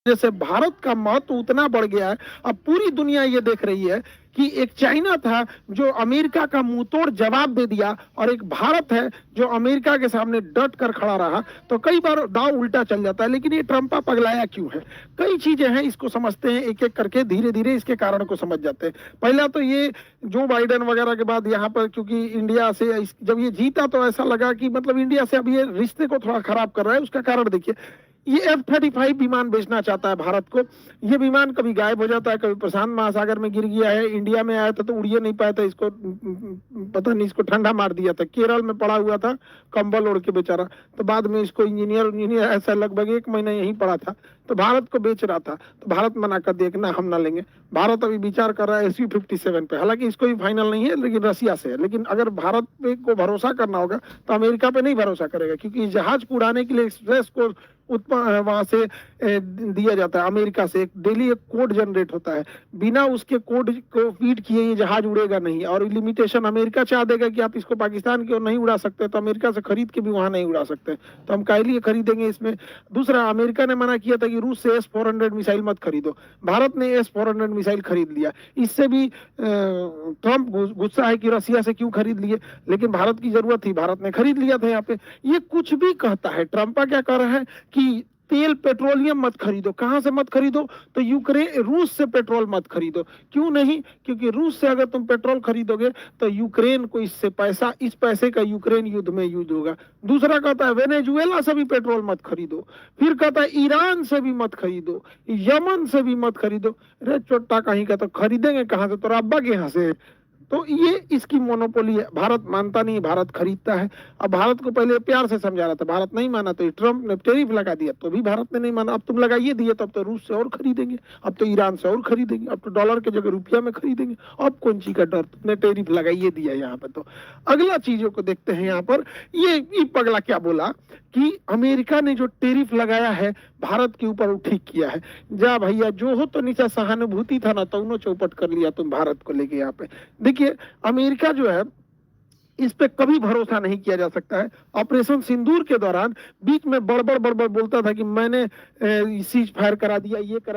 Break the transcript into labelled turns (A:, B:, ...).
A: जैसे भारत का महत्व उतना बढ़ गया है। अब पूरी दुनिया ये देख रही है कि एक चाइना था जो अमेरिका का मुंहतोड़ जवाब दे दिया और एक भारत है जो अमेरिका के सामने डट कर खड़ा रहा। तो कई बार दांव उल्टा चल जाता है। लेकिन ये ट्रंपा पगलाया क्यों है? कई चीजें हैं, इसको समझते हैं एक एक करके, धीरे धीरे इसके कारण को समझ जाते हैं। पहला तो ये जो बाइडेन वगैरह के बाद यहाँ पर, क्योंकि इंडिया से जब ये जीता तो ऐसा लगा कि मतलब इंडिया से अब ये रिश्ते को थोड़ा खराब कर रहा है। उसका कारण देखिए, ये F-35 विमान बेचना चाहता है भारत को। ये विमान कभी गायब हो जाता है, कभी प्रशांत महासागर में गिर गया है, इंडिया में आया था तो उड़िए नहीं पाया था, इसको पता नहीं, इसको ठंडा मार दिया था, केरल में पड़ा हुआ था कंबल ओढ़ के बेचारा। तो बाद में इसको इंजीनियर ऐसा लगभग 1 महीना यहीं पड़ा था, तो भारत को बेच रहा था। तो भारत मना कर दिया कि ना, हम ना लेंगे। भारत अभी विचार कर रहा है Su-57 पे, हालांकि इसको भी फाइनल नहीं है, लेकिन रसिया से है। लेकिन अगर भारत पे को भरोसा करना होगा तो अमेरिका पे नहीं भरोसा करेगा, क्योंकि इस जहाज को उड़ाने के लिए एक्सप्रेस को वहां से दिया जाता है अमेरिका से। डेली एक कोड जनरेट होता है, बिना उसके कोड को फीड किए ये जहाज उड़ेगा नहीं। और लिमिटेशन अमेरिका चाह देगा कि आप इसको पाकिस्तान की ओर नहीं उड़ा सकते, तो अमेरिका से खरीद के भी वहां नहीं उड़ा सकते, तो हम काहे लिए खरीदेंगे इसमें। दूसरा, अमेरिका ने मना किया था कि रूस से S-400 मिसाइल मत खरीदो, भारत ने S-400 मिसाइल खरीद लिया। इससे भी ट्रंप गुस्सा है कि रसिया से क्यों खरीद लिए, लेकिन भारत की जरूरत थी, भारत ने खरीद लिया था। यहाँ पे ये कुछ भी कहता है। ट्रंपा क्या कह रहा है कि तेल पेट्रोलियम मत खरीदो। कहां से मत खरीदो? तो यूक्रेन, रूस से पेट्रोल मत खरीदो। क्यों नहीं? क्योंकि रूस से अगर तुम पेट्रोल खरीदोगे तो यूक्रेन को इससे पैसा, इस पैसे का यूक्रेन युद्ध में यूज होगा। दूसरा कहता है वेनेजुएला से भी पेट्रोल मत खरीदो। फिर कहता है ईरान से भी मत खरीदो, यमन से भी मत खरीदो। अरे चोट्टा कहीं का, तो खरीदेंगे कहां से? तो रब्बा के यहाँ से। तो ये इसकी मोनोपोली है। भारत मानता नहीं, भारत खरीदता है। अब भारत को पहले प्यार से समझा रहा था, भारत नहीं माना, तो ट्रंप ने टैरिफ लगा दिया, तो भी भारत ने नहीं माना। अब तुम लगाइए दिए, तब तो रूस से और खरीदेंगे, अब तो ईरान से और खरीदेंगे, अब तो डॉलर की जगह रुपया में खरीदेंगे। अब कौन चीज का डर? तुमने टैरिफ लगाइए दिया यहाँ पे। तो अगला चीजों को देखते हैं यहाँ पर। ये पगला क्या बोला कि अमेरिका ने जो टैरिफ लगाया है भारत के ऊपर, वो ठीक किया है। जा भैया, जो हो तो नीचा सहानुभूति था ना, तो उन्होंने चौपट कर लिया तुम भारत को लेके यहाँ पे। देखिए, अमेरिका जो है, इस पे कभी भरोसा नहीं किया जा सकता है। ऑपरेशन सिंदूर के दौरान बीच में बड़बड़ बोलता था कि मैंने सीज फायर करा दिया, ये करा